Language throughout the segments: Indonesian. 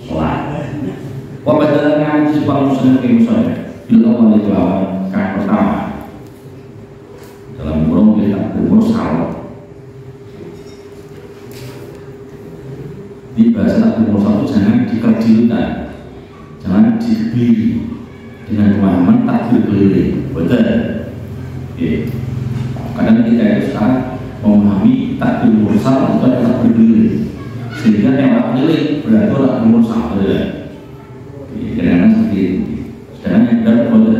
sholat. Wabadalah ngaji sebuah muslim ke musola bila awal itu lawan kata pertama dalam kurung kita berusaha di bahasa takbir mursal itu jangan dikerdilkan, jangan dibeli dengan pemahaman takbir keliling. Betul. Kadang kita itu sekarang memahami takbir mursal itu adalah takbir keliling, sehingga yang keliling berarti takbir mursal. Kadang-kadang seperti itu. Sedangkan yang benar betul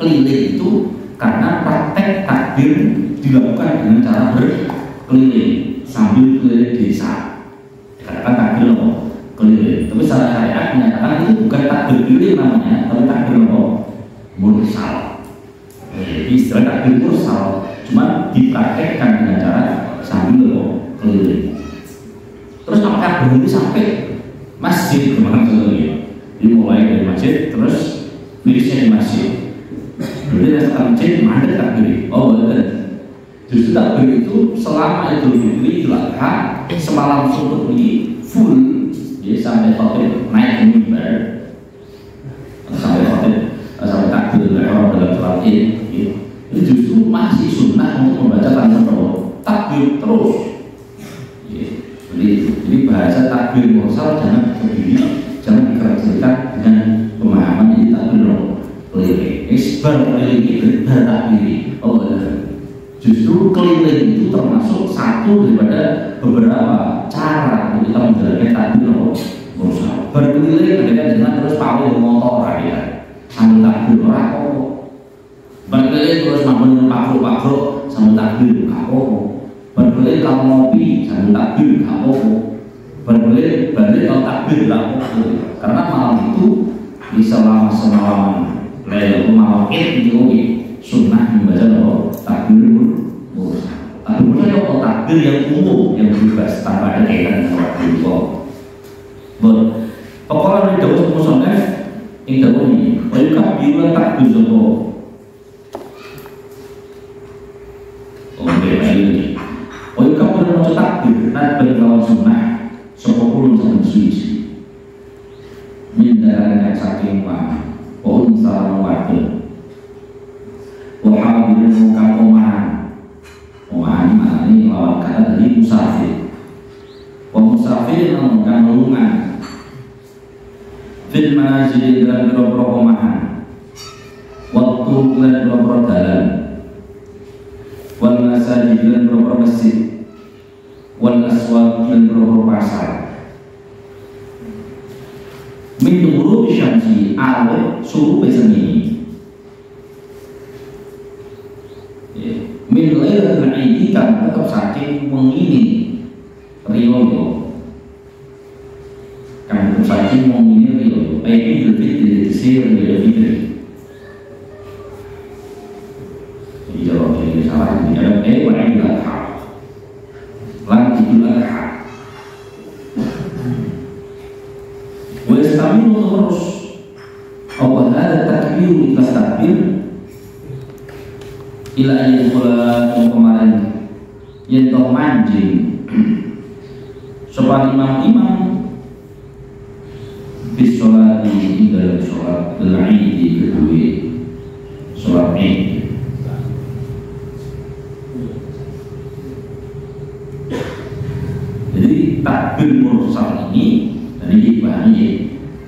keliling itu karena praktek takbir dilakukan dengan cara berkeliling sambil keliling desa. Dikatakan takbir keliling. Tapi secara syariat menyatakan itu bukan takbir keliling namanya, tapi takbir mursal. Jadi istilah takbir mursal cuma dipraktekkan dengan cara sambil keliling. Terus apakah berhenti sampai masjid kemana contohnya? Dimulai dari masjid terus mirisnya di masjid. Berarti datang masjid mandek takbir. Oh betul. Justru takbir itu selama Idul Fitri dilakukan semalam subuh ini full, jadi sampai khotib naik ke mimbar, sampai khotib sampai takbir ihram dalam sholat Id. Ini justru masih sunnah untuk membaca kalimat takbir terus. Jadi bahasa takbir mursal jangan berdiri. Jangan dikaitkan dengan pemahaman ini takbir keliling. Isbar keliling itu bertakbir. Oh benar. Justru keliling itu termasuk satu daripada beberapa cara untuk kita menjalankan takbir mursal. Berkeliling adalah jangan terus pawai motor ya. Sambil takbir ora apa. Berkeliling terus mampu pakruk-pakruk sambil takbir apa. Berkeliling kalau ngopi sambil takbir apa. Berkeliling balik kalau takbir lah, karena malam itu di selama semalam malam Id itu sunnah membaca takbir mursal. Takbir mursal itu takbir yang umum yang bebas tanpa ada kaitan dengan waktu itu. Pokoknya di dalam musoleh yang dalam ini, mereka bilang takbir itu. Oke, ini. Mereka bilang takbir, nanti berlawan sunnah. Sepuluh sama suci mindaran yang saking paham unsa wakil wahadirin muka omahan ini lawan kata dari musafir menggunakan melungan fil manazil dalam biro-biro omahan waktu dan biro-biro dalam wal masajid dan biro-biro masjid wal aswaq dan biro-biro pasar min ghurub syamsi awal suruh besani min lailatul Id kan tetap saking mengini riyo kan tetap saking mengini riyo Idul Fitri disir Idul Fitri jadi jawab ini salah ini ada Idul Adha lan Idul Adha. Kami terus Allah ada takbir ikhlas takbir ila ayat kemarin yang toh manjing sopan imam bis sholat di dalam sholat Id kedua sholat Id. Jadi takbir mursal ini dari hikmahnya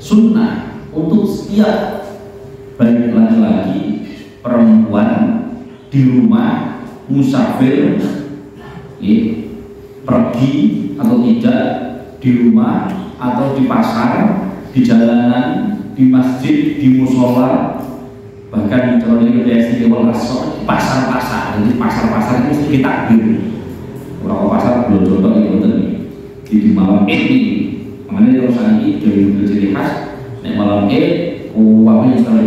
sunnah untuk setiap baik laki-laki perempuan di rumah musafir pergi atau tidak di rumah atau di pasar di jalanan di masjid di musola bahkan kalau ini di pasar-pasar jadi pasar-pasar itu sedikit takbir beberapa pasar belum contoh di malam ini makanya terus lagi dari ciri khas nek malam uangnya setelah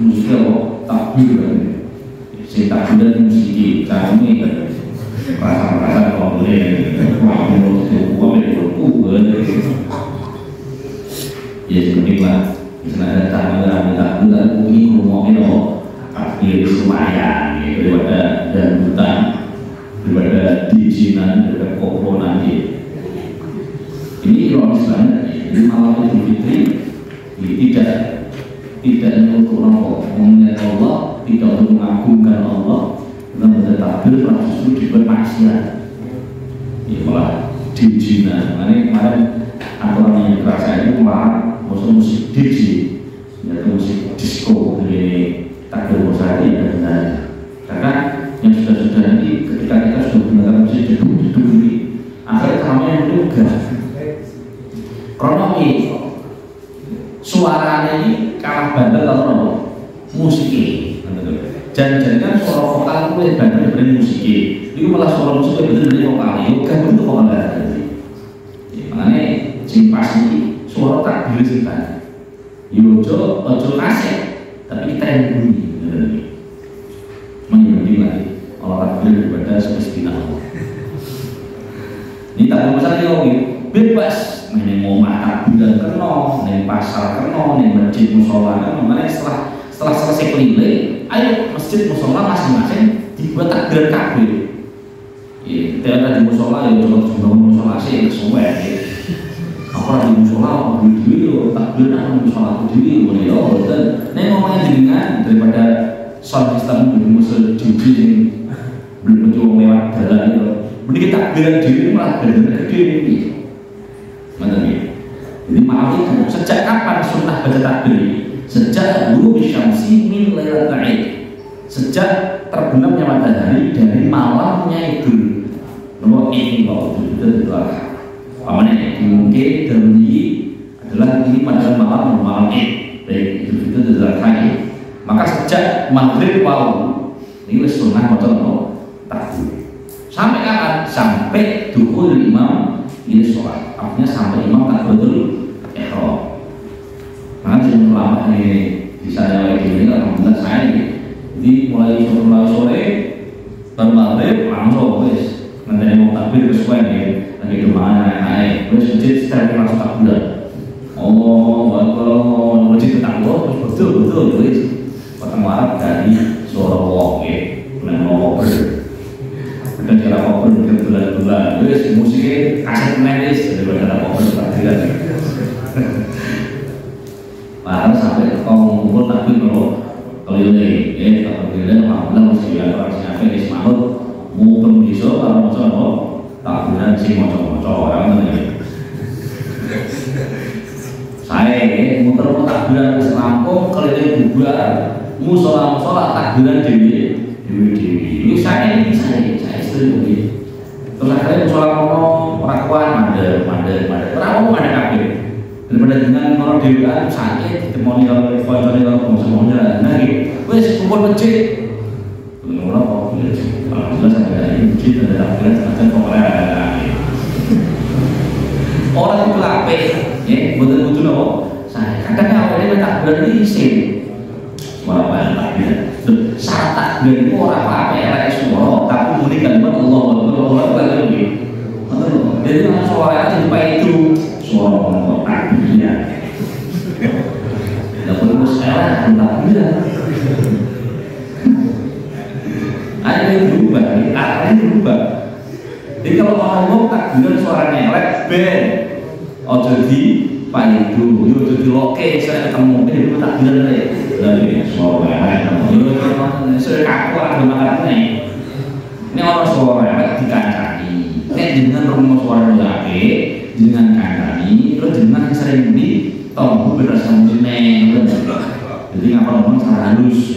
musiknya kok takbir kan si takbir dan musik kami rasa-rasa kalau boleh uang ya seperti lah misalnya ada cara takbir dan bumi ngomongin takbir lumayan daripada dangdutan daripada dijinan daripada kokonan ini ironis banget Jadi malam Idul Fitri tidak untuk mengingat Allah, tidak untuk mengagungkan Allah, dan bertakbir malah justru dibuat maksiat. Ya malah diujinya. Kemarin aturan yang kerasa itu malah musik DJ, yaitu musik disco, begini takbir bersari dan lain-lain. Karena yang sudah ini ketika kita sudah mendengar musik jeduk ini, akhirnya kami yang juga. Karena suaranya ini kalah bandel kalau musiknya. Jangan kan suara vokal itu lebih bandel daripada musiknya. Itu malah suara musiknya bener dari vokalnya. Yoga itu vokal dari. Makanya simpas ini suara takbir kita. Ojo kaset, tapi kita yang bunyi. Menyebut lagi Allah takbir daripada semestinya Allah. Ini tak ada masalah lagi. Bebas neng omah takbiran kena, neng pasar kena, neng masjid musola kena. Makanya setelah selesai keliling, ayo masjid musola masing-masing dibuat takbiran kabeh. Ya, tidak ada di musola ya coba bangun musola sih sesuai. Aku di musola aku dulu takbiran musola aku dulu boleh ya. Dan neng ngomongnya jenengan daripada soal Islam di musola jujur yang belum mencoba lewat jalan itu. Mending takbiran diri malah benar-benar gede ini. Jadi malam itu sejak kapan sunnah baca takbir? Sejak ghurubi syamsi min lailatul Id. Sejak terbenamnya matahari dari malamnya Idul Adha. Pamannya mungkin dahulu adalah ini pada malam Id, baik Idul Adha. Maka sejak maghrib ini sunnah baca takbir. Sampai kapan? Sampai duhur imam ini sholat. Artinya sampai imam takbiratul ihram. Karena sebelum lama ini di sana lagi ini alhamdulillah saya ini. Jadi mulai sore baru maghrib langsung wes nanti mau takbir kesuai nih lagi kemana naik wes masjid setelah langsung takbir. Oh masjid tetangga terus betul wes potong Arab dari suara wong ya menengok dan cara open berbulan-bulan, terus musiknya kaset medis daripada cara open berbulan. Bahkan sampai ngumpul tapi kalau ini, kalau ini alhamdulillah masih ada orang siapa yang disebut mungkin bisa kalau macam takbiran sih macam orang ini. Saya muter takbiran ke Lampung keliling bubar, musola takbiran dewi. Ini saya istri terus akhirnya musola ngomong perakuan perakuan ada kabel daripada dengan orang dewan sakit ditemoni oleh konconi orang semuanya lagi wes kumpul masjid orang kok jelas ada masjid ada takbiran macam pokoknya orang itu lapeh ya betul loh saya kadang awalnya takbiran ini isin walaupun takbiran saat takbir itu orang apa ya semua tapi muni kalimat Allah lagi jadi suara apa itu suara orang takbirnya tidak perlu saya takbirnya ada yang berubah jadi kalau orang ngomong takbiran suaranya elek ben ojo di Pak itu ojo di loke saya ketemu ini takbiran dari suara saya kaku ada makanya ini orang suara dikancani dengan rumah suara lagi dengan kancani terus dengan sering di tombu berasa meneng jadi ngapa ngomong secara halus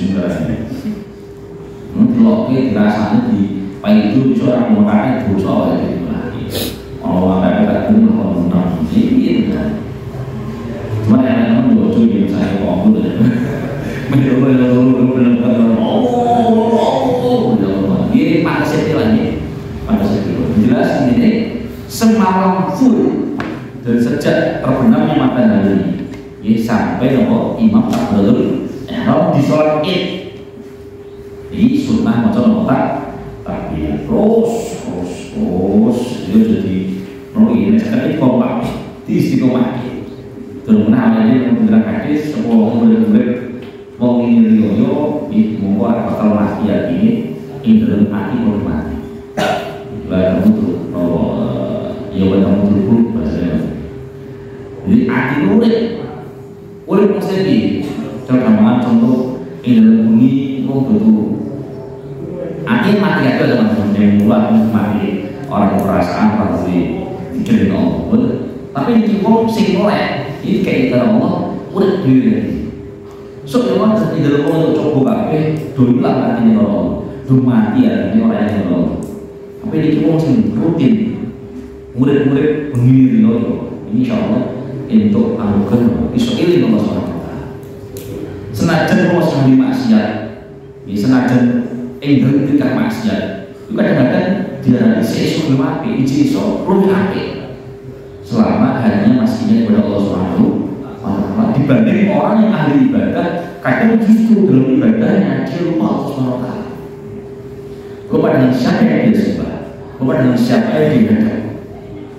oke dirasanya di Pak itu seorang mengatakan dosa gitu lagi orang ada ini ngomong ini kan cuma yang lucu yang saya ngomong ini pada seti lagi jelas ini semalam full dan sejak terbenamnya matahari ya sampai imam takbiratul ihram di sholat id ini sunnah macam takbir terus dia jadi ini sekali kompak di istiqomah terus menawar ini mengenai hadis sekolah murid-murid mau ingin riyo membuat bakal mati ini dalam hati mau mati lah kamu tuh ya kamu tuh bahasanya jadi ati urip mesti di contoh ing dalam bumi wong kudu ati mati aja teman-teman yang mulai mati orang perasaan pasti dikirim Allah. Tapi di wong sing oleh iki kayak Allah urip dhewe. So yang mana di dalam Allah coba kabeh do ilang atine Allah, do mati atine ora yang Allah. Tapi di wong sing rutin murid-murid pengiri Allah, insyaallah untuk anugerah iso eling Allah Subhanahu wa taala. Senajan Allah sing maksiat, senajan enggal tidak maksiat. Itu kadang-kadang dia iso mati, iso luwih apik. Selama hanya masihnya kepada Allah Subhanahu wa taala dibanding orang yang ahli ibadah, kadang justru dalam ibadahnya dia lupa Allah Subhanahu wa taala. Lupa dengan siapa yang dia sembah, lupa dengan siapa yang dia ibadah.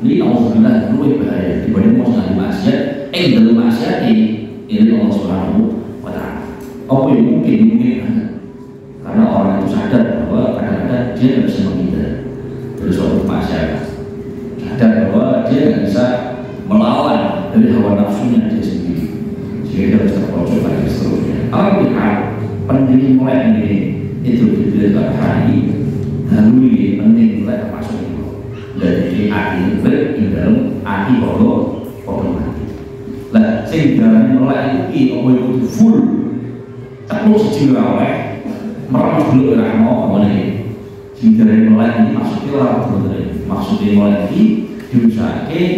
Ini alhamdulillah lebih bahaya dibanding mau ahli maksiat, dalam maksiat ini Allah Subhanahu wa taala. Apa yang mungkin karena orang itu sadar bahwa kadang-kadang dia tidak bisa menghindar dari suatu maksiat, sadar bahwa dia tidak bisa melawan dari hawa nafsunya dia sendiri, sehingga dia harus terpojok lagi seterusnya. Alhamdulillah penting mulai ini itu diberikan hari lalui penting mulai termasuk itu dari hati dalam hati bodoh mati. Lah sehingga mulai itu itu full terus jiraweh meramos dulu orang mau ini sehingga mulai ini maksudnya orang betul maksudnya mulai ini diusahakan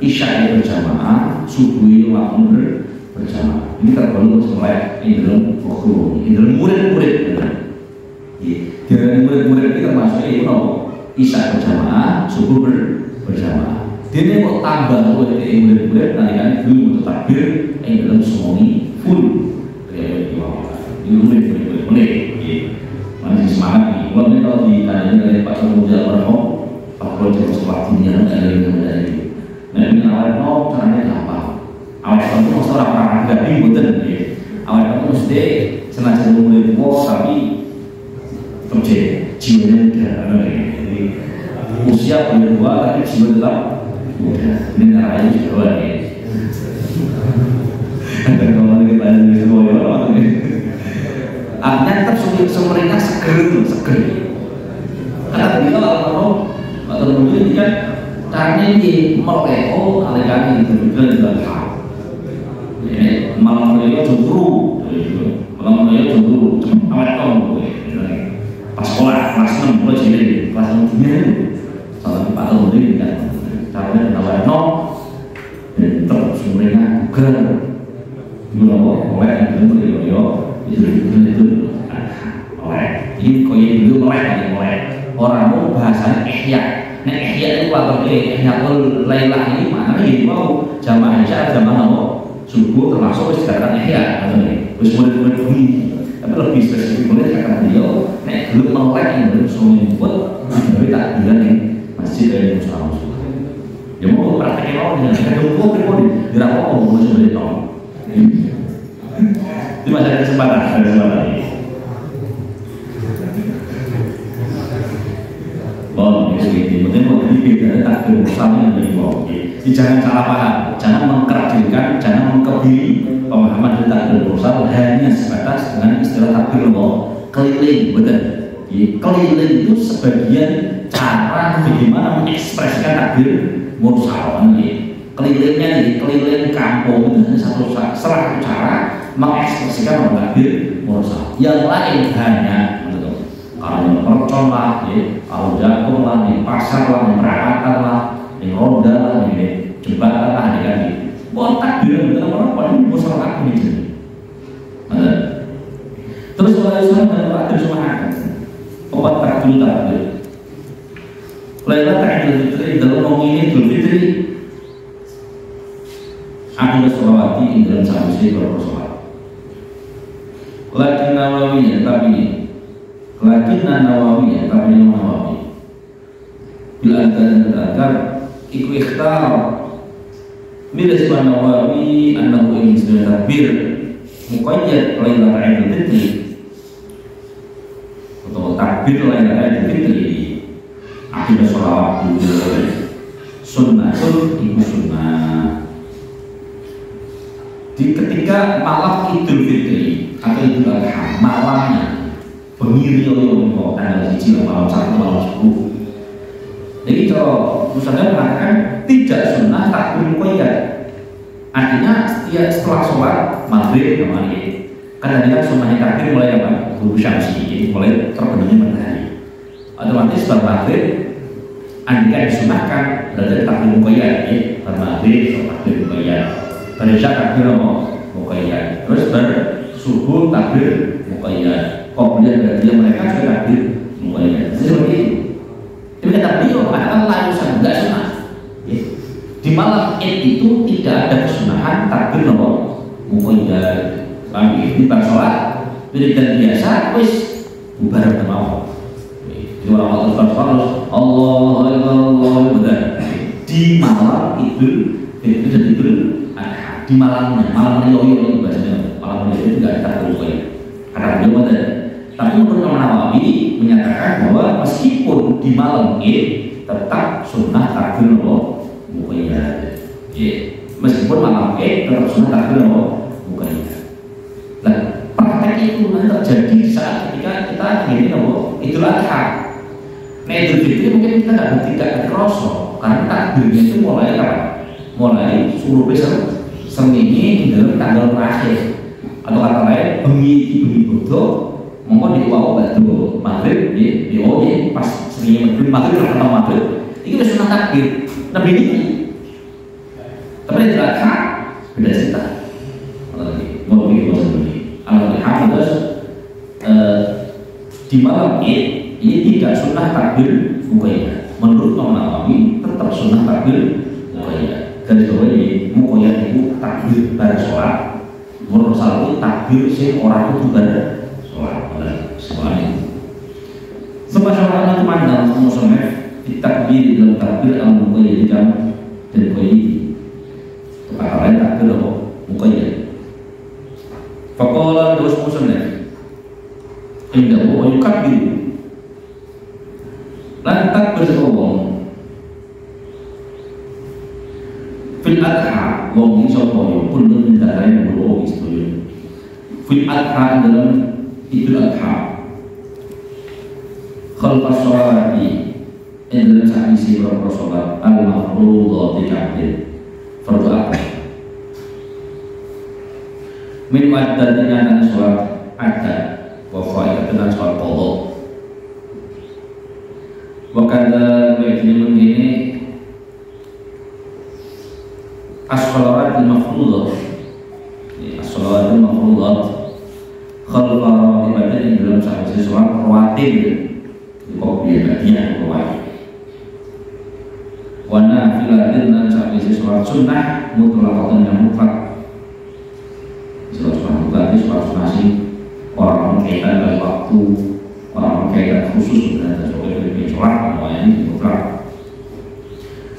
isya berjamaah subuh waktu berjamaah ini tergolong mulai ini dalam waktu ini dalam murid-murid dari murid-murid ini termasuk itu isya berjamaah subuh berjamaah dia ini mau tambah murid-murid nanti kan belum untuk takbir ini dalam semuanya full ini murid-murid masih semangat nih. Kalau ini kalau ditanya dari Pak Kemudian Warno, Pak Kemudian waktunya ada yang dari. Nah ini awal no caranya gampang. Awal kamu mesti orang gadi betul ya. Awal kamu mesti sengaja mulai mau tapi kerja jiwanya muda. Jadi usia punya dua tapi jiwa tetap muda. Ini caranya juga ya. Dan kalau kita tanya semua orang artinya tetap semuanya seger. Kata beliau kalau kemudian kan caranya ini meleko kali-kali itu juga malam beliau justru awet tahun pas sekolah kelas 6 mulai jadi kelas 6 dunia itu salah 4 tahun ini kan caranya awet no dan tetap semuanya seger dulu awet dan beliau itu oleh ini koye dulu mulai orang mau bahasanya ihya. Nah ihya itu apa ihyaul lailah ini mana ini mau jamaah isya jamaah subuh termasuk istirahat ihya terus murid-murid bumi tapi lebih spesifik mulai kata beliau nek belum melek yang belum semua buat tapi tak bilang nih masjid dari Mustafa ya mau prakteknya mau dengan kedua pribadi dirapok mau sebenarnya tahu ini masih ada kesempatan ini. Penting mau beda takbir bersama yang dari bawah. Jangan salah paham, jangan mengkerdilkan, jangan mengkebiri pemahaman dari takbir bersama hanya sebatas dengan istilah takbir keliling, betul. Keliling itu sebagian cara bagaimana mengekspresikan takbir mursal. Kelilingnya keliling kampung itu hanya salah satu cara mengekspresikan takbir mursal. Yang lain hanya kalau percon lah, kalau jagung lah, di pasar lah, di perapatan lah, di roda lah, di jembatan lah, di buat takbir dengan orang paling mursal aku ini. Terus kalau Islam dan takbir semua ada, obat takbir. Lainnya takbir fitri dalam ngomongin Idul Fitri. Aku bersolawati dalam satu sisi bersolawat. Lakin Nawawi tapi Nawawi bila ada iku ikhtar milis Nawawi annahu ingin sudah takbir muqayyad lailatul Idul Fitri atau takbir lailatul Fitri akibat sholawat dulu sunnatul iku sunnah di ketika malam Idul Fitri atau Idul Adha, malamnya pemiri yang tanggal 1 malam 1 malam 10. Jadi kalau misalnya mengatakan tidak sunnah takbir muqayyad, artinya setelah sholat maghrib namanya kan tadi kan sunnahnya takbir mulai apa? Guru syamsi, mulai terbenamnya matahari. Otomatis setelah maghrib andai disunahkan berarti takbir muqayyad ya, maghrib atau takbir muqayyad. Berisya takbir muqayyad, terus bersubuh takbir muqayyad, kemudian berarti mereka juga takbir muqayyad. Seperti itu. Tapi kata beliau mengatakan langsung enggak sunnah. Ya. Di malam Id itu tidak ada kesunahan takbir muqayyad. Kami di sholat wiridan biasa, wis bubar bermau. Di orang waktu terus Allah di malam itu dan Idul Adha, di malamnya, malam yoyo itu bahasanya, malam yoyo itu tidak ada takbir. Kata beliau tadi. Tapi menurut Imam Nawawi menyatakan bahwa meskipun di malam Id tetap sunnah takbir muqayyad. Meskipun malam Id tetap sunnah takbir muqayyad. Nah, praktek itu nanti terjadi di saat ketika kita ini Idul Adha. Nah, Idul Fitri mungkin kita tidak kerosok karena takbirnya itu mulai kapan? Mulai suruh besar seminggu dalam tanggal terakhir, atau kata lain bengi bodoh mongko di wau batu maghrib di pas seminggu maghrib atau maghrib itu sudah sunnah takbir nabi ini. Tapi Idul Adha beda cerita. Mau begini terus di malam Id ini tidak sunnah takbir muqayyad. Menurut Imam Nawawi tetap sunnah takbir muqayyad. Dan bahwa ini muqayyad itu takbir pada sholat, menurut itu takbir sih orang itu pada sholat semuanya. Sebab sholat itu mandang musonef ditakbir dalam takbir al-muqayyad jam dan muqayyad. Kata lain takbir muqayyad. Faqala terus musonef indah wa yukabir lan takbir sawong fil adha wong iso koyo kulo ndarae mulo istoyo fil adha dalam Idul Adha khalfa sholati dalam saksi berapa sholat al-mafruḍah dikabir fardu apa min wadda dengan sholat ada wa faidah dengan sholat qadha wa kadza begini begini as-sholawat al-mafruḍah as-sholawat al-mafruḍah khalfa ibadah yang dalam saksi sholat rawatib kopi bagian rawatib wa nafilatin dan saksi sholat sunnah mutlaqatan yang mutlak. Sholat mutlak itu sholat sunnah orang berkaitan dengan waktu, orang berkaitan khusus dengan sholat namanya ini mutlak.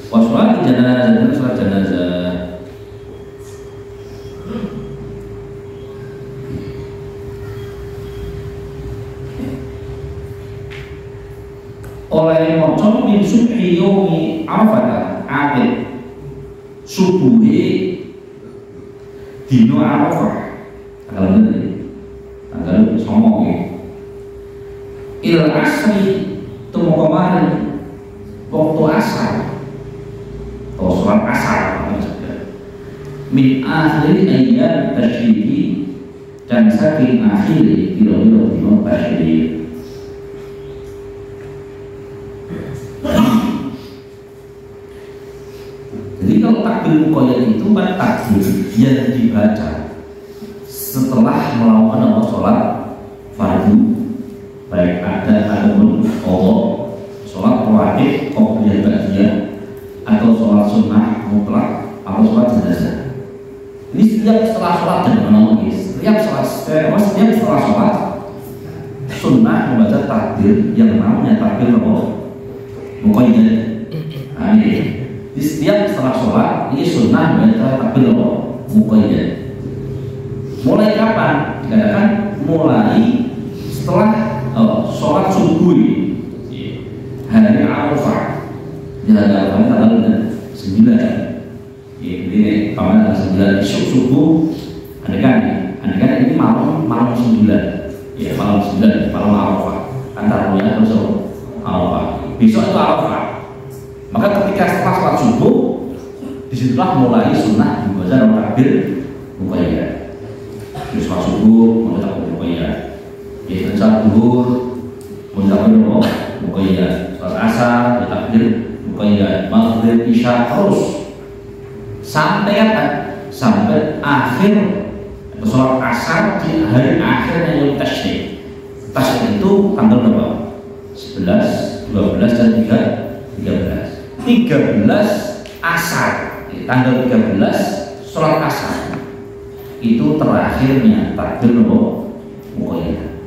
Wa sholat jenazah dan sholat jenazah oleh moco min subhi yomi Arafah abid subuhi dino Arafah tanggal somong il asri temu kemarin waktu asar atau sholat asar min akhir ayat tasyriqi dan saking akhir kira-kira dino tasyriq. Jadi kalau takbir muqayyad itu kan takbir yang dibaca setelah melakukan sholat fardu, baik ada ataupun qadha, sholat rawatib, qobliyah ba'diyah, atau sholat sunnah mutlak atau sholat jenazah. Ini setiap setelah sholat setiap setelah sholat sunnah membaca takbir yang namanya takbir muqayyad. Nah, ini di setiap setelah sholat ini sunnah membaca takbir muqayyad. Mulai kapan? Dikatakan mulai setelah sholat subuh hari Arafah. Di hari Arafah tanggal 9. Ini tanggal 9 subuh malam 9, ya malam 9, malam Arafah, antara Mina dan Arafah. Besok itu Arafah. Maka ketika setelah sholat subuh, disitulah mulai sunnah dibaca takbir muqayyad. Di sholat subuh mulai takbir muqayyad. Ya sholat zuhur mulai takbir muqayyad. Sholat asar mulai takbir muqayyad. Maghrib isya terus sampai apa? Sampai akhir sholat asar di hari akhirnya yang tasyrik. Tasyrik itu tanggal berapa? 11, 12 dan 13 asar, tanggal 13 sholat asar itu terakhirnya takbir muqayyad.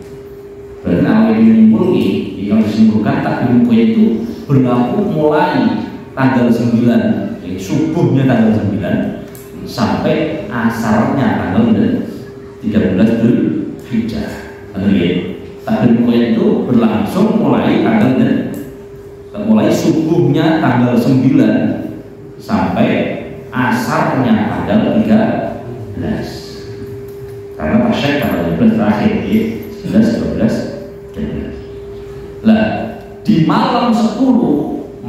Berarti awal disimpul yang disimpulkan takbir muqayyad itu berlaku mulai tanggal 9, subuhnya tanggal 9 sampai asarnya tanggal 13 Dzulhijjah. Takbir muqayyad itu berlangsung mulai subuhnya tanggal 9 sampai asarnya tanggal 13. Karena tasyrik tanggal 12 terakhir, 11, 12, 13. Lah, di malam 10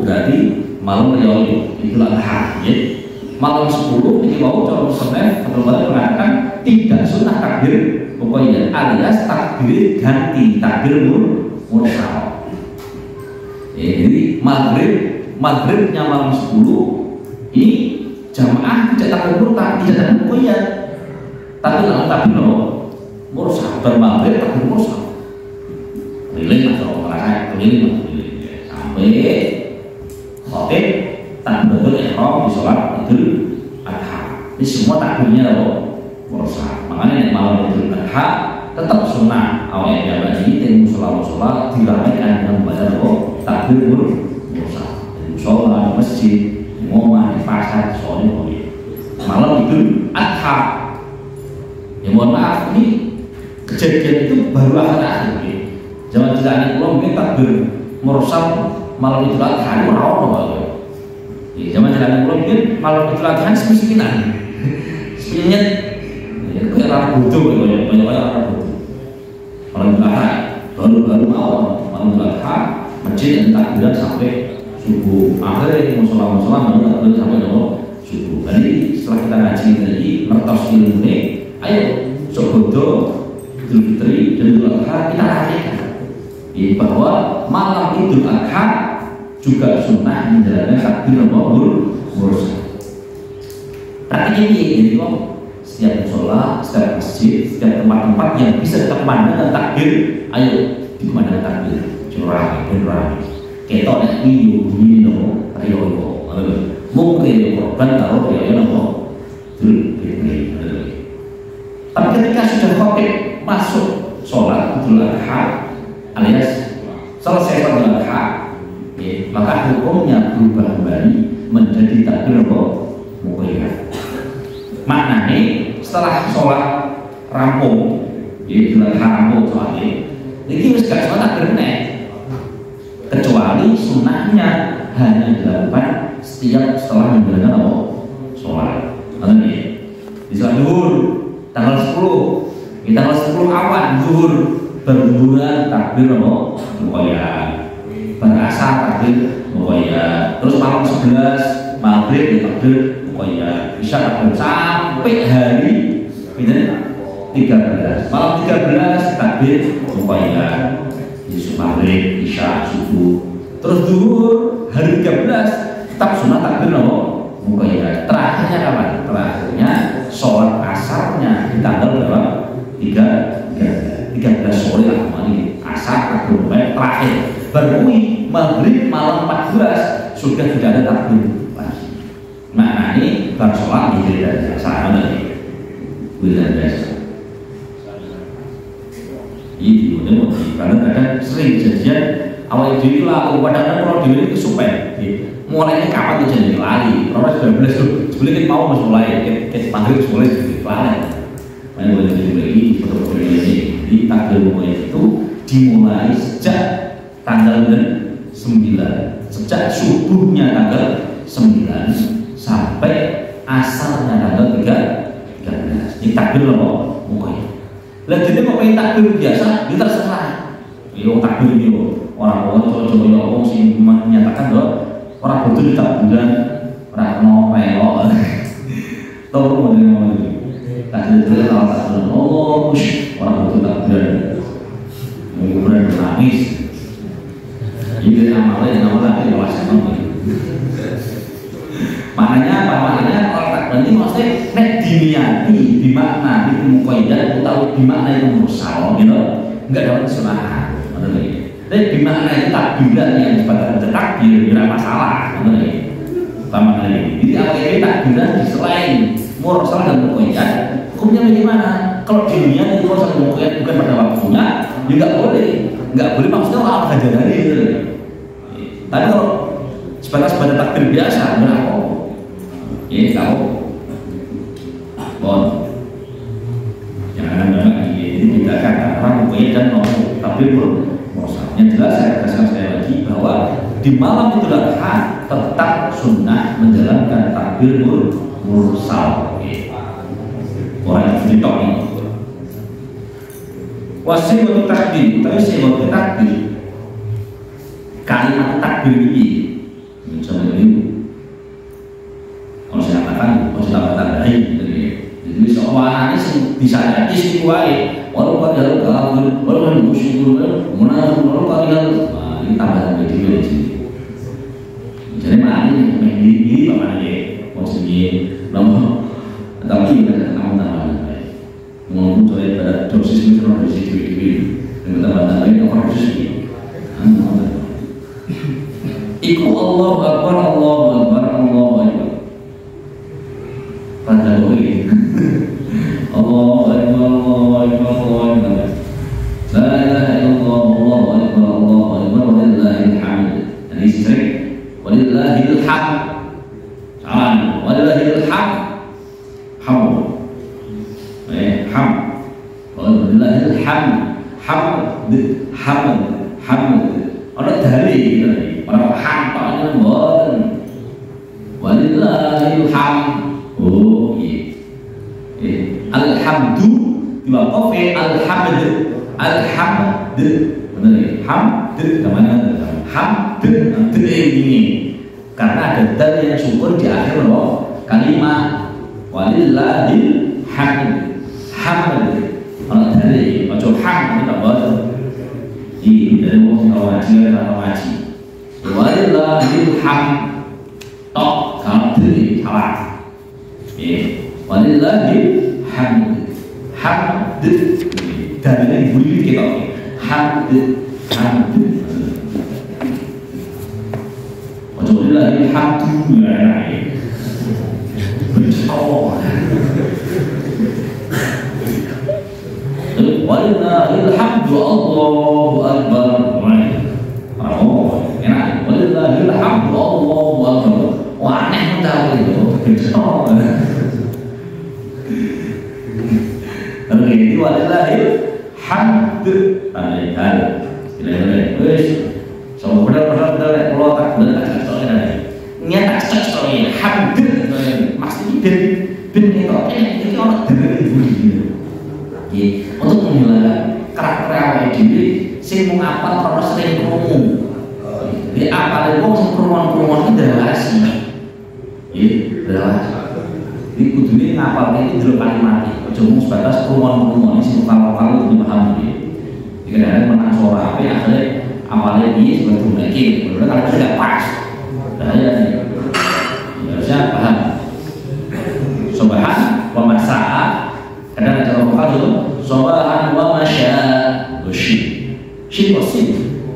berarti malam Riyadhah Idul Adha, ya. Malam 10 ini mau cara Senin teman-teman mengatakan tidak sunnah takbir muqayyad alias takbir ganti, takbir mursal. Jadi maghribnya malam 10 ini jamaah tidak takbir mursal, tidak takbir muqayyad, tapi langsung takbir mursal. Bermaghrib takbir mursal. Keliling atau merasa keliling sampai khotib takbiratul ihram di sholat Idul Adha. Ini semua takbirnya mursal. Makanya malam Idul Adha tetap sunnah awalnya jamaah ini dan musola diramaikan dengan membaca takbir mursal di musola, di masjid, di rumah, di pasar, soalnya malam Idul Adha. Ya mohon maaf, ini kejadian itu baru akhir-akhir. Zaman jilani pulau mungkin takbir mursal malam Idul Adha itu rawon. Zaman jilani pulau mungkin malam Idul Adha semiskinan, sepinya kayak orang butuh, banyak orang butuh. Malam Idul Adha baru malam Idul Adha masjid yang takbiran sampai subuh. Akhirnya musola takbiran sampai subuh. Jadi setelah kita ngaji tadi mertos ilmu ini, ayo sobodo Idul Fitri dan Idul Adha kita rayakan. Bahwa malam Idul Adha juga sunnah menjalankan takbir mursal. Tapi ini setiap musola, setiap masjid, setiap tempat-tempat yang bisa kita pandang takbir, ayo dikumandangkan takbir. Curang, ketok nek video bunyi nopo riyo mungkin korban taruh riyo nopo tapi ketika sudah khotib masuk sholat Idul Adha alias selesai sholat Idul Adha, maka hukumnya berubah kembali menjadi takbir muqayyad. Maknanya setelah sholat rampung, Idul Adha rampung soalnya ini harus gak sholat takbir kecuali sunnahnya hanya dilakukan setiap setelah menjalankan sholat. Di sholat zuhur tanggal 10, di tanggal 10 awan zuhur berbulan takbir muqayyad, berasar takbir muqayyad, terus malam 11 maghrib takbir muqayyad, isya takbir sampai hari 13, malam 13 takbir muqayyad. Maghrib, isya, subuh, terus zuhur hari 13 tetap sunnah takbir muqayyad. Terakhirnya kapan? Terakhirnya sholat asarnya di tanggal berapa? 13 sore lah ini asar takbir muqayyad terakhir. Baru maghrib malam 14 sudah tidak ada takbir lagi. Nah ini baru sholat di dan biasa lagi, bulan biasa. Ini karena kadang sering kejadian awal diri lah, kadang-kadang kalau diri itu supaya mulainya kapan tuh jadi lari. Orang 19 tuh sebelum kita mau mulai kita panggil mulai jadi lari. Main boleh jadi lagi betul-betul ini. Di takbir muqayyad itu dimulai sejak tanggal 9, sejak subuhnya tanggal 9 sampai asarnya tanggal 13. Ini takbir muqayyad. pengen takbir biasa, dia terserah. Yo takbir yo, orang coba yo orang sing menyatakan bahwa orang betul takbiran, orang mau melok. Tahu mau itu? Takbir kalau takbir, orang betul takbiran, kemudian menangis. Ini amalnya dewasa banget. Maknanya apa? Maknanya kalau takbir ini maksudnya nek diniati, dimakna itu mukoyat atau dimakna itu mursal, gitu, enggak dapat kesalahan. Tapi dimakna itu takbiran yang sebagai takbir tidak masalah, sama lagi. Jadi apa ini takbiran di selain mursal dan mukoyat, hukumnya bagaimana? Kalau diniat itu mursal dan mukoyat bukan pada waktunya, juga nggak boleh maksudnya orang akan jadi gitu. Tapi kalau sebatas takbir biasa, berapa? Ya tahu, bon, jangan ini bedakan antara mukoyat dan takbir mursal. Yang jelas saya katakan sekali lagi bahwa di malam Idul Adha tetap sunnah menjalankan takbir mursal. Orang yang ditok ini. Wasiat takbir, tapi saya takbir. Kalimat takbir ini, misalnya ini, kalau saya katakan lain, jadi seorang ini bisa jadi sesuai, walau pada kafir, walau musyrik, walau kalian, ini tambahan dari sini. Jadi mana ini apa aja, maksudnya, namun tapi tambahan. Ngomong soal pada dosis mikro dosis itu, yang tambahan lain apa dosis ini? Iku Allahu Akbar, Allahu Akbar, Allahu Akbar. Pada boleh. Allahu Akbar, Allahu Akbar, Allahu Akbar. La ilaha illallah, Allahu Akbar, Allahu Akbar, walillahil hamd. Ini sering. Walillahil hamd. Salam. Walillahil hamd. Hamd. Hamd. Walillahil hamd. Hamd. Hamd. Hamd. Orang dari orang hampa bukan walillahil hamd. Oh iya. Alhamdu diwakaf alhamd benar ya, hamd namanya hamd ini karena ada dal yang syukur di akhir loh kalimat walillahil hamd orang dari macam hamd tidak boleh. Ini dari mau ngaji walillahil hamd tok kalau itu salah. Walillahil hamd dan ini bunyi kita hamd walillahil hamd walillahil hamd Allahu Akbar. Oh enak, walillahil hamd Allahu Akbar. Wah aneh tahu itu. Jadi walillahil hamd. Alhamdulillah. Wes. So benar kalau tak benar nyata story hamd. Maksudnya ben itu orang dengerin bunyi. Untuk menghilangkan karakter awal diri sing mung apal karena sering krungu. Jadi apal wong sing krungu-krungu itu relasi. Relasi. Jadi kudune ngapalke iki delok kalimat. Aja mung sebatas krungu-krungu sing kalau dipahami. Jika ada menang suara apik akhirnya apalnya piye sebetulnya iki. Bener kalau tidak pas. Bahaya nih. Harusnya paham. Subhan wa masa'a kadang ada lokal itu subhan wa masya syid wasid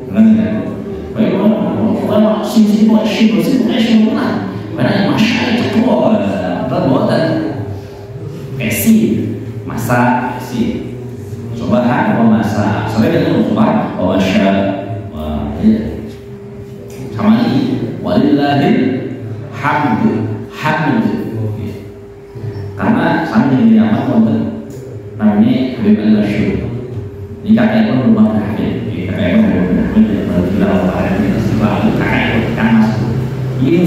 dengan bagaimana sini syid wasid mana karena masya itu perbuatan kasih masa kasih subhan wa masa sampai dengan subhan wa masya sama ini walillahil hamd karena sambil di amat konten namanya Habib al-Masyhur. Ini kakek pun rumah kakek, kakek pun rumah kakek. Baru kita lakukan ini selalu kakek kan masuk. Ini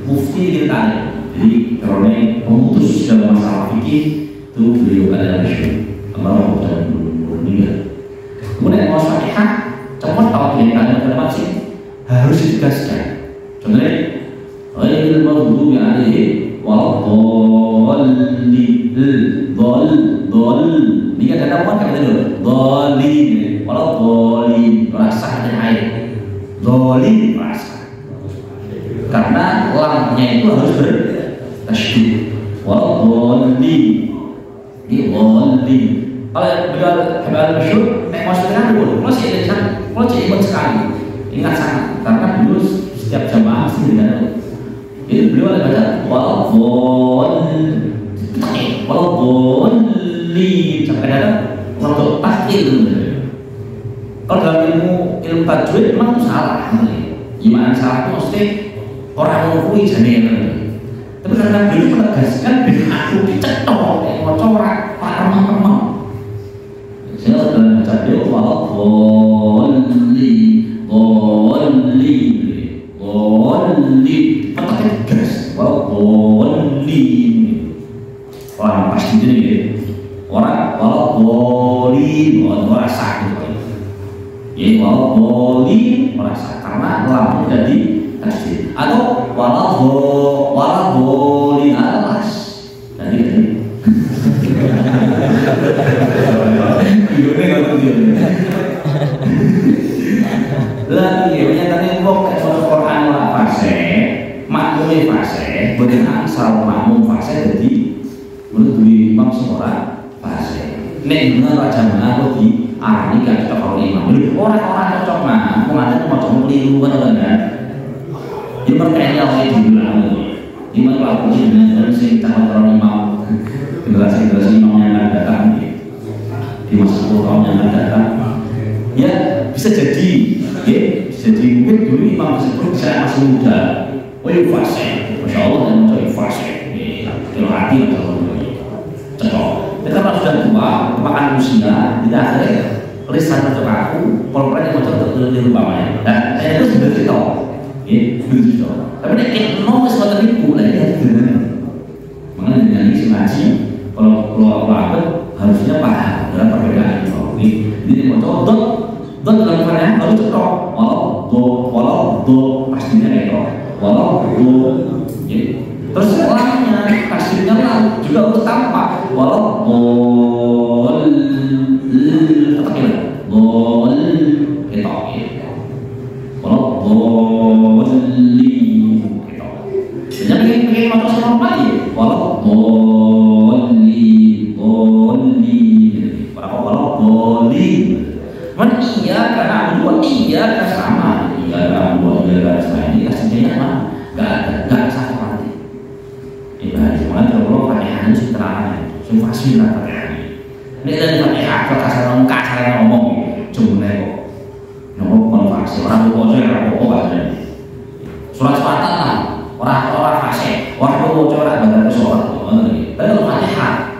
mufti kita. Jadi karena pemutus dalam masalah fikih itu beliau al-Masyhur. Allah dan dunia. Kemudian mau Fatihah, cuma tahu kalimat sih harus ditegaskan. Contohnya, ghairil maghdubi alaihim waladdallin, ini kan ada apa kata dulu, dallin, waladdallin, rasa ada air, dallin rasa, karena lamnya itu harus bertasydid, waladdallin, ini dallin. Kalau beliau Habib Masyhur, maksudnya dulu, kalau saya ingat sekali, ingat sangat, karena dulu setiap jamaah mesti dengar. Jadi beliau ada baca waladdallin sampai ada untuk tahqiq dulu. Kalau dalam ilmu tajwid memang itu salah. Gimana salah itu maksudnya orang mengakui jadinya. Tapi karena beliau menegaskan dengan aku dicetok, mau corak, remang-remang. Saya dalam baca beliau waladdallin, pakai gas, waladdallin. Orang pasti jadi waladdallin, orang sakit. Ya waladdallin merasa karena lampu jadi tasydid. Atau waladdallin alas. Jadi lagi ya tadi kok kayak Quran lah fase makmum fase bagaimana asal makmum fase jadi menurut imam seorang fase nek bener aja mana di arani gak cocok kalau imam orang-orang cocok mah pengantin mau coba keliru kan enggak ya mereka oleh dibilang imam lakukan dengan sing calon imam generasi imam yang akan datang di masa 10 tahun yang akan datang ya bisa jadi ya bisa jadi mungkin dulu imam tersebut saya masih muda fase Masya Allah dan mencari fase kalau hati atau cocok tapi kalau sudah tua makan usia tidak akhirnya lisan untuk aku kalau pernah yang cocok di rumahnya nah saya itu sebenarnya tahu ya begitu tapi ini nomor sesuatu ribu lah ya makanya dengan isi ngaji kalau apa harusnya paham dalam perbedaan jadi mau contoh dalam karya harus cetok walau pastinya itu walau terus orangnya pastinya lah juga harus tampak walau pengen motor sama lagi walau iya karena dua iya kan sama iya karena dua iya karena sama ini aslinya mah nggak satu nanti ibarat cuma kalau Fatihah itu terang semua fasih lah Fatihah ini dari Fatihah kalau kasar ngomong cuma ngomong fasih orang bocor bahasanya surat-suratan lah orang fasih orang bocor badan surat tapi kalau Fatihah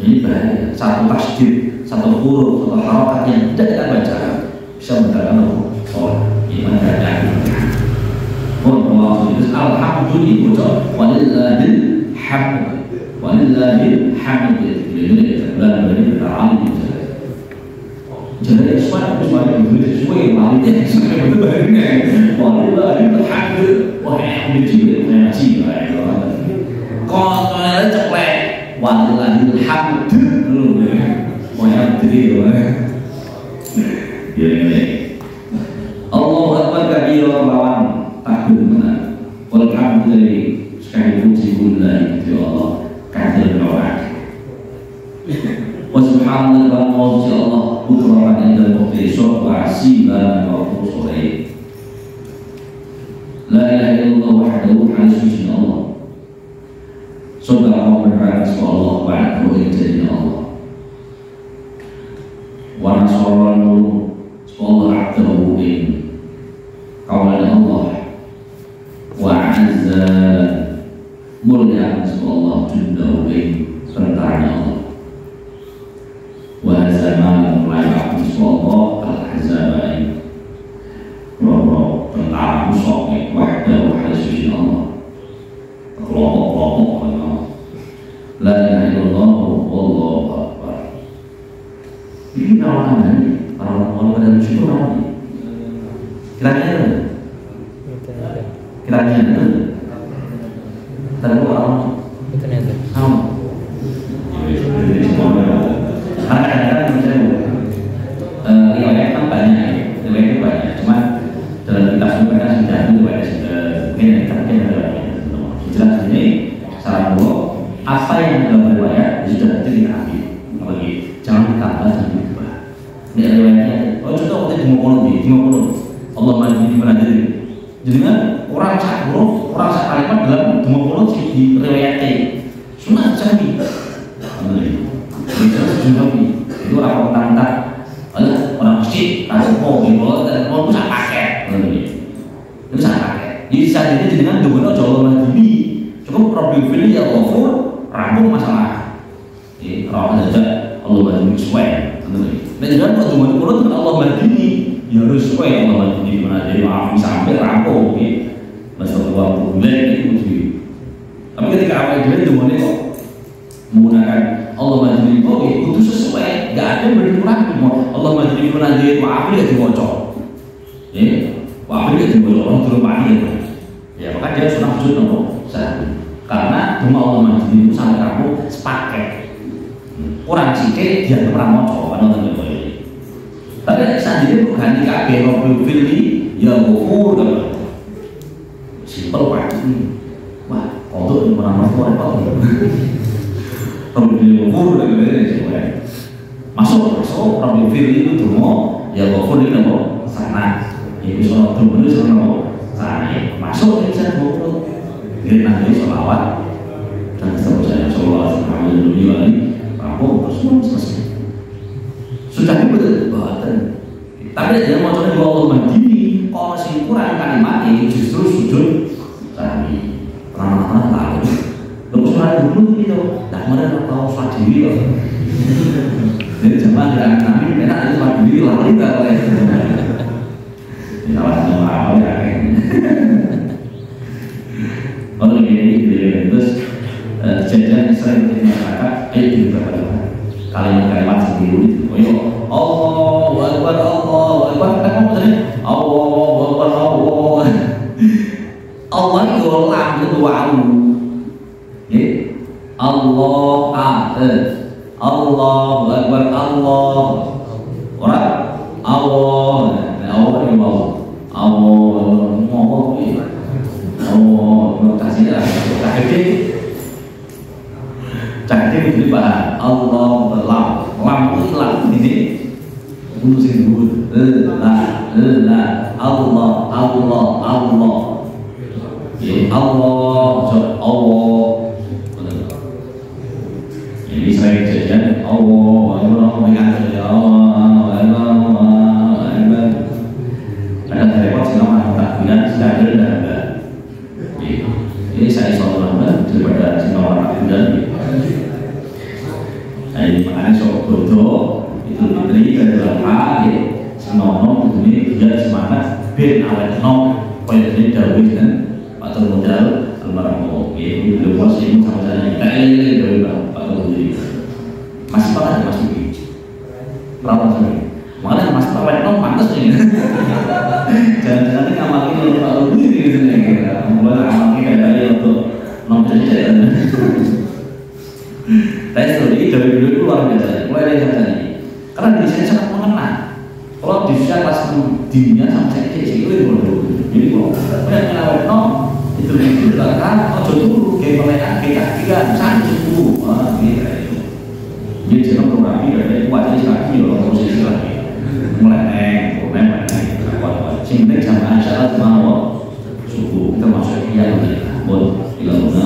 ini bahaya satu tasydid satu huruf atau harokat yang tidak kita baca bisa mendatangkan iman keadaan. Alhamdulillah walillahil hamd walillahil hamd dan dari alim jadi suara sesuai malingnya sesuai betul bahannya walillahil hamd walhamdulillah kalau kalian ceklek walillahil hamd yang tadi ya Allahu Akbar kabira lawan takbir benar walhamdulillah sekali puji bulan ya Allah kadir doa wa subhanallah wa Allah bukan inda muqtisor wa asilan wa qusuri la ilaha illallah wahdahu la syarika Allah subhanahu wa ta'ala Allah wa'ala jadi Allah wa nasarallahu Allah abdahu in kawalan Allah wa azza mulia Allah jundahu in tentaranya Allah wa zaman melayak Allah al-hazabain roh tentara musuh wahdahu halisusin Allah kelompok-kelompok Allah la ilaha orang pada syukur orang kiranya terlalu orang sama kadang-kadang misalnya riwayat kan banyak riwayatnya banyak cuma dalam kitab sebenarnya sudah riwayat mungkin jelas ini saran dulu apa yang dalam riwayat sudah kita ambil apalagi jangan ditambah dan diubah ini riwayatnya contoh waktu di Mokolo Allah majid di mana jadi orang sak huruf orang sak kalimat dalam Mokolo di riwayatnya sunat jadi itu orang tantang orang masjid kasih gitu dan mau bisa pakai itu bisa pakai jadi saat ini dengan dengan Jawa Madini cukup problem pilih ya Ghafur rampung masalah kalau ada Allah Madini sesuai dan juga kalau cuma dikurut dengan Allah Madini ya harus sesuai Allah Madini mana jadi maaf sampai rampung masalah uang bulan itu tapi ketika apa itu dengan kok menggunakan Allah Madini itu sesuai nggak ada yang berkurang Allah Madini menanti maaf dia dibocor maaf dia dibocor orang turun panik ya maka dia sunnah sujud nomor 1 karena cuma Allah Madini itu sampai kamu sepaket orang sidik dia pernah mocor kan orang yang tapi saat ini bukan di KB Robbil Fili ya Ghafur simpel pak wah untuk yang pernah mocor apa Robbil Ghafur masuk Robbil Fili itu dulu ya Ghafur ini nomor sana ini sholat dulu itu nomor sana masuk bisa Ghafur ini nanti sholawat dan seterusnya sholawat alhamdulillah rampung semua selesai sudah itu betul tapi dia mau coba Allah Madini kalau masih kurang kalimatnya justru sujud sahwi pernah tahu terus mulai dulu itu tak mereka tahu swadiri loh jadi jemaah dengan kami enak itu swadiri lari tak oleh salah satu awal ya kalau ini terus jajan sering masyarakat di beberapa kalimat-kalimat sendiri Allahu Akbar kan mau tadi Allahu Akbar Allah itu lam itu wa'u Allahu Akbar Allah orang Allah ini mau Allah kasih lah cakap itu bahas Allah lam ini untuk sing dulu Allah ini saya jajan Allah mengatur ya Allah ada repot selama takbiran sudah ada ini saya soalnya daripada selama takbiran ini makanya sok bodoh itu diberi adalah A senono ini tidak semangat ben awet nom poinnya dawis dan atau modal almarhum ini belum masih sama saya kita ini dari atau jadi masih pada masih perawat saya makanya masih awet nom pantas ini jangan-jangan ngamalin untuk Pak Rudy gitu nih mulai ngamalin dari untuk nom saja tapi ini dari dulu itu luar biasa mulai dari saat ini karena di sini sangat mengenal kalau di usia kelas dininya sampai saya itu jadi kalau banyak ngelawan no itu belakang dulu kayak mereka tiga satu gitu jadi jangan programmi dari kuatnya lagi loh posisi lagi mulai sehingga sama asyarakat mau suku termasuk yang boleh dilakukan